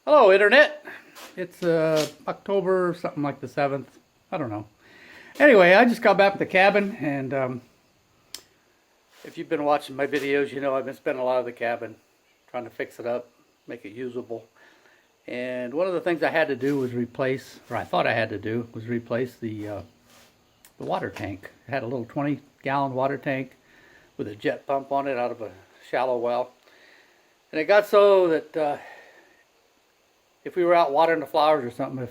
Hello, Internet. It's October, something like the 7th. I don't know. Anyway, I just got back to the cabin, and if you've been watching my videos, you know I've been spending a lot of the cabin trying to fix it up, make it usable. And one of the things I had to do was replace, or I thought I had to do, was replace the water tank. It had a little 20-gallon water tank with a jet pump on it out of a shallow well. And it got so that if we were out watering the flowers or something,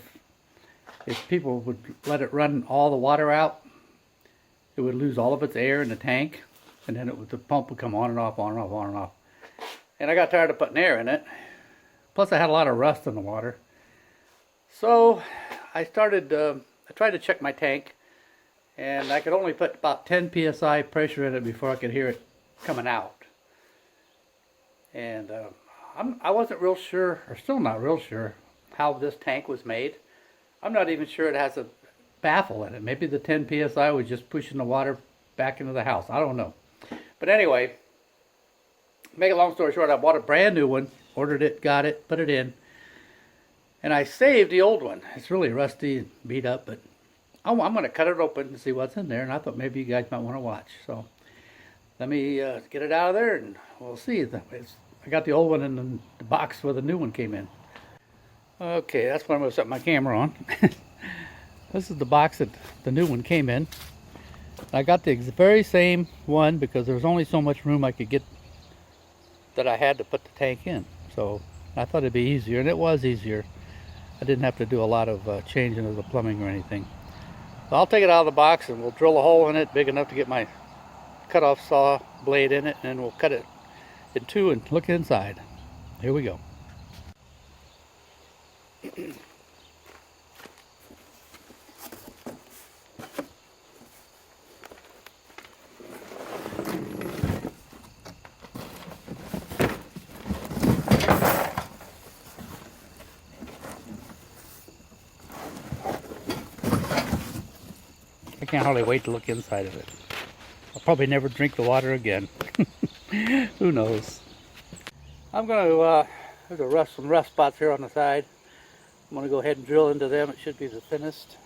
if people would let it run all the water out, it would lose all of its air in the tank, and then the pump would come on and off, on and off, on and off. And I got tired of putting air in it. Plus, I had a lot of rust in the water. So I tried to check my tank, and I could only put about 10 psi pressure in it before I could hear it coming out. And I wasn't real sure, or still not real sure, how this tank was made. I'm not even sure it has a baffle in it. Maybe the 10 psi was just pushing the water back into the house. I don't know. But anyway, make a long story short, I bought a brand new one, ordered it, got it, put it in, and I saved the old one. It's really rusty and beat up, but I'm going to cut it open and see what's in there, and I thought maybe you guys might want to watch. So let me get it out of there, and we'll see. I got the old one in the box where the new one came in. Okay, that's what I'm going to set my camera on. This is the box that the new one came in. I got the very same one because there was only so much room I could get that I had to put the tank in. So I thought it'd be easier, and it was easier. I didn't have to do a lot of changing of the plumbing or anything. So I'll take it out of the box and we'll drill a hole in it big enough to get my cut-off saw blade in it, and then we'll cut it in two and look inside. Here we go. I can't hardly wait to look inside of it. I'll probably never drink the water again. Who knows? I'm going to, there's some rust spots here on the side. I'm going to go ahead and drill into them. It should be the thinnest.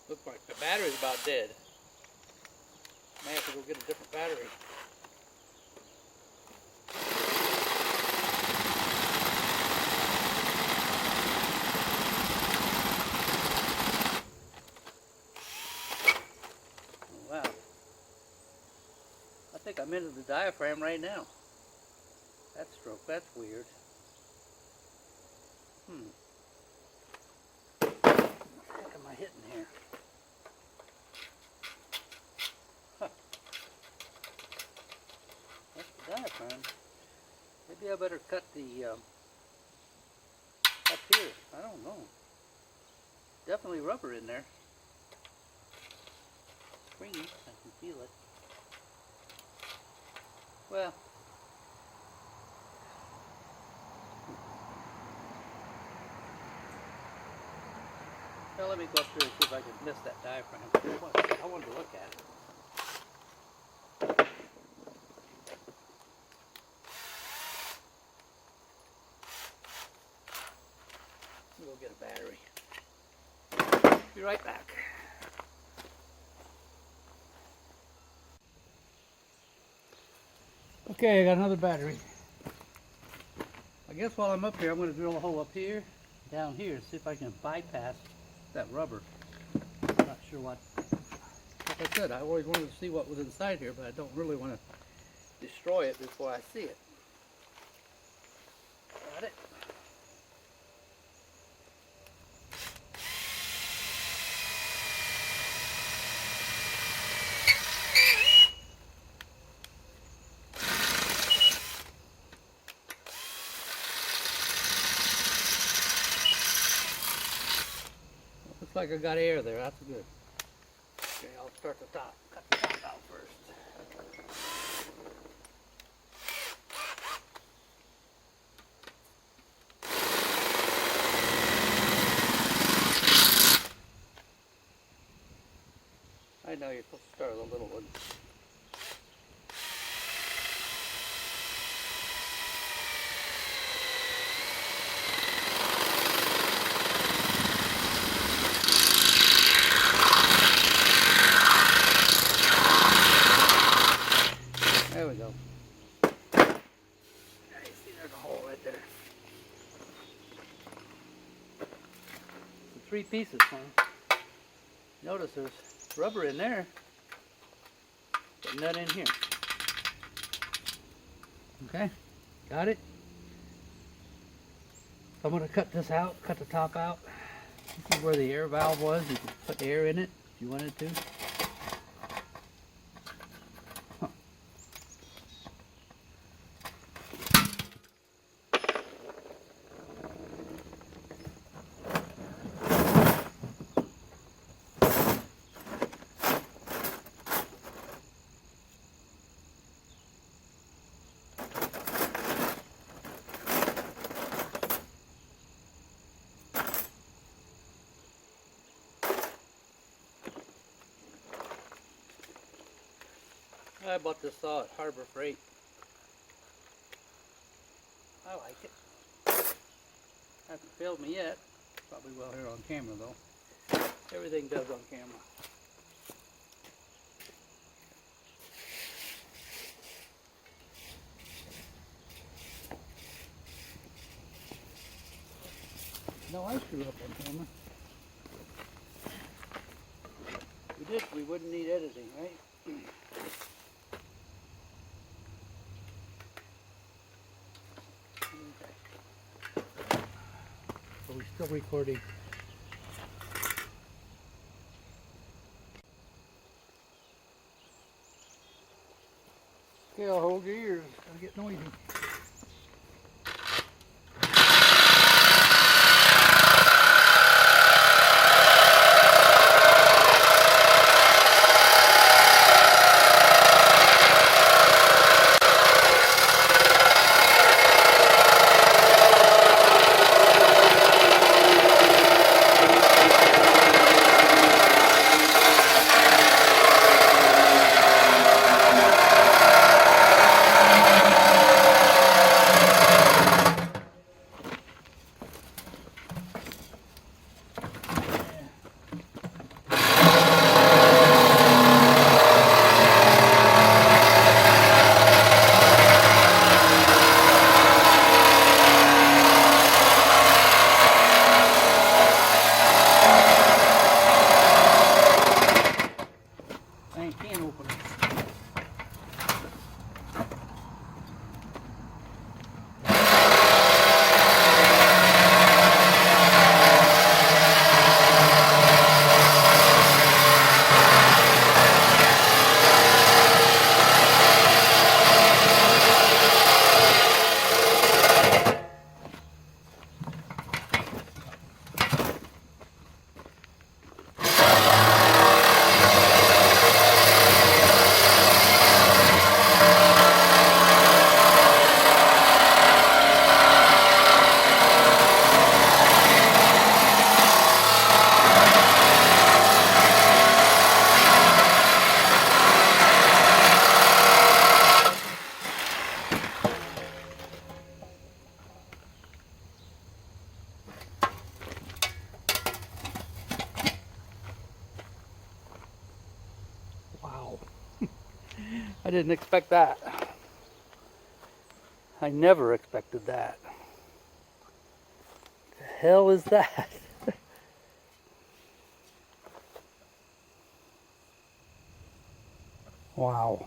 Looks like the battery's about dead. May have to go get a different battery. Wow. I think I'm into the diaphragm right now. That stroke, that's weird. What am I hitting here? That's the diaphragm. Maybe I better cut the up here. I don't know. Definitely rubber in there. Springy. I can feel it. Well. Now let me go up here and see if I can miss that diaphragm. I wanted to look at it. Go get a battery. Be right back. Okay, I got another battery. I guess while I'm up here, I'm going to drill a hole up here, down here, see if I can bypass that rubber. I'm not sure what. Like I said, I always wanted to see what was inside here, but I don't really want to destroy it before I see it. Got it. Looks like I got air there. That's good. Okay, I'll start the top. Cut the top out first. I know you're supposed to start with a little one. There we go. Now you see there's a hole right there. The 3 pieces, huh? Notice there's rubber in there, but none in here. Okay, got it. I'm going to cut this out, cut the top out. This is where the air valve was. You could put air in it if you wanted to. I bought this saw at Harbor Freight. I like it. Hasn't failed me yet. Probably will here on camera though. Everything does on camera. No, I screw up on camera. We wouldn't need editing, right? So we're still recording. Okay, I'll hold your ears. It's gonna get noisy. I didn't expect that. I never expected that. The hell is that? Wow.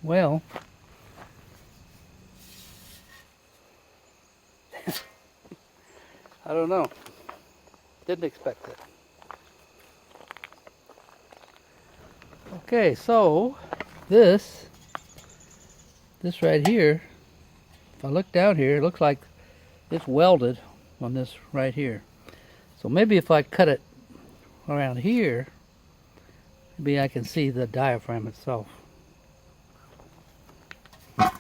Well. I don't know. Didn't expect it. Okay, so this right here, if I look down here, it looks like it's welded on this right here. So maybe if I cut it around here, maybe I can see the diaphragm itself. I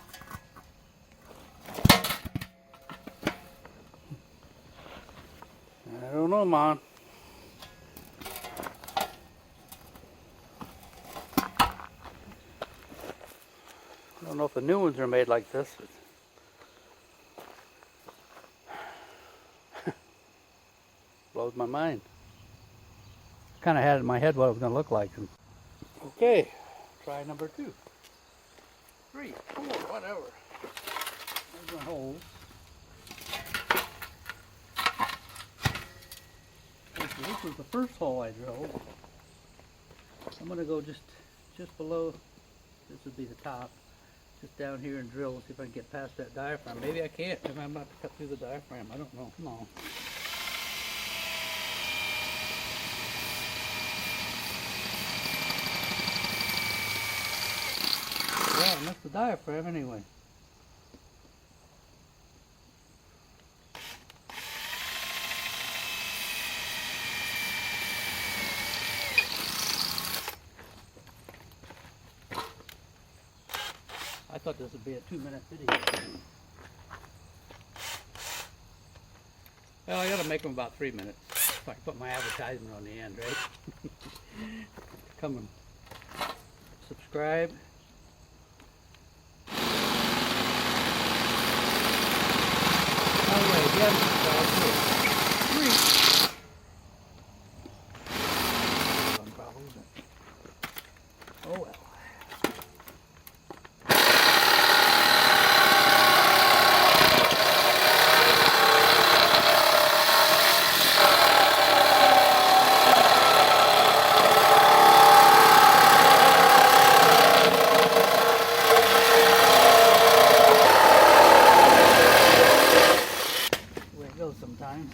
don't know, man. I don't know if the new ones are made like this. Blows my mind. Kind of had it in my head what it was going to look like. Okay, try number 2. 3, 4, whatever. There's my holes. This was the first hole I drilled. I'm going to go just below. This would be the top. Just down here and drill, see if I can get past that diaphragm. Maybe I can't. Maybe I'm about to cut through the diaphragm. I don't know. Come on. Yeah, and that's the diaphragm anyway. I thought this would be a 2-minute video. Well, I gotta make them about 3 minutes. If I can put my advertisement on the end, right? Come and subscribe. By the way, if you haven't subscribed, please. Oh well. Sometimes.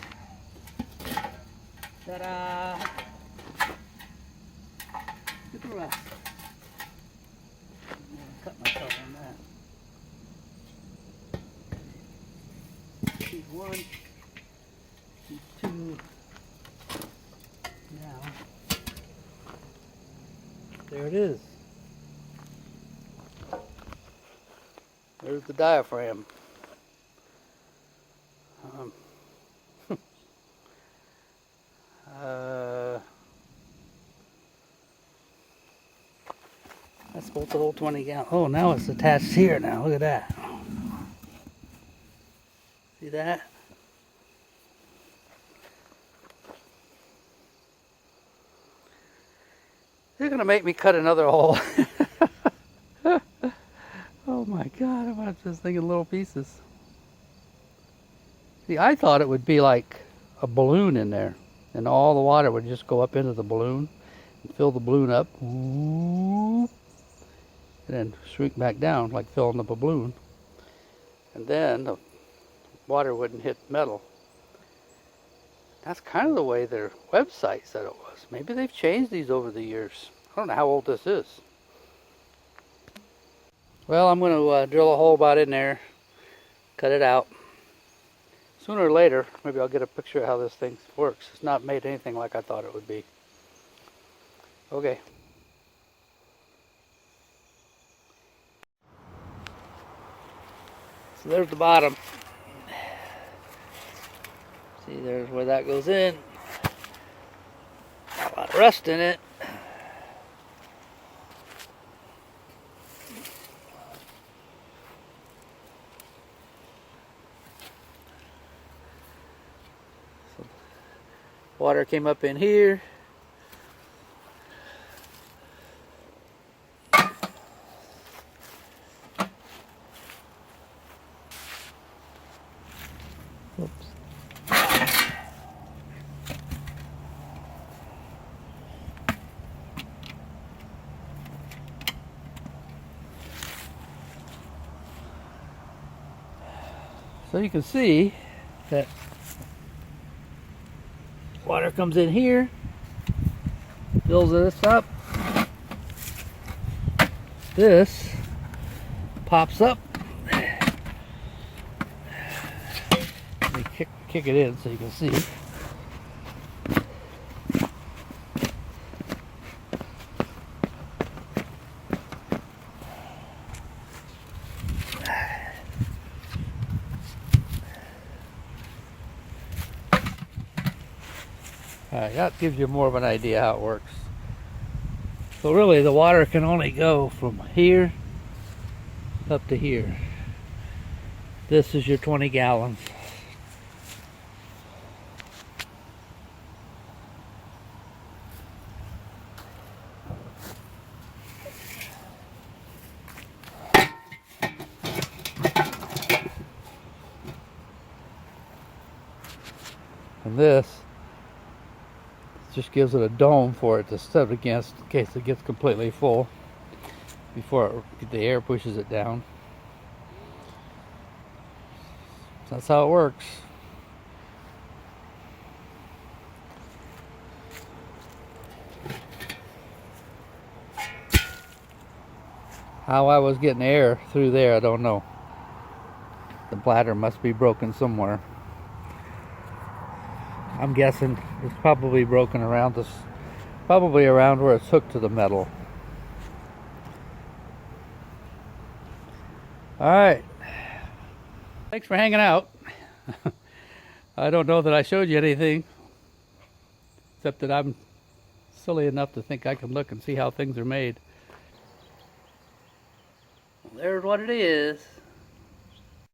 Ta-da! Get the rest. I'm gonna cut myself on that. Sheet 1, sheet 2. Now, there it is. There's the diaphragm. That's supposed to hold 20 gallons. Oh, now it's attached here now. Look at that. See that? They're going to make me cut another hole. Oh my God, I'm just thinking little pieces. See, I thought it would be like a balloon in there, and all the water would just go up into the balloon and fill the balloon up. Ooh. And then shrink back down like filling up a balloon, and then the water wouldn't hit metal. That's kind of the way their website said it was. Maybe they've changed these over the years. I don't know how old this is. Well, I'm going to drill a hole about in there, cut it out. Sooner or later, maybe I'll get a picture of how this thing works. It's not made anything like I thought it would be. Okay. So there's the bottom. See, there's where that goes in. Got a lot of rust in it. So water came up in here. Oops. So you can see that water comes in here, fills this up. This pops up. Be kick it in so you can see. Alright, that gives you more of an idea how it works. So really the water can only go from here up to here. This is your 20 gallons. And this just gives it a dome for it to set against in case it gets completely full before the air pushes it down. That's how it works. How I was getting air through there, I don't know. The bladder must be broken somewhere. I'm guessing it's probably broken around this, probably around where it's hooked to the metal. Alright. Thanks for hanging out. I don't know that I showed you anything, except that I'm silly enough to think I can look and see how things are made. There's what it is.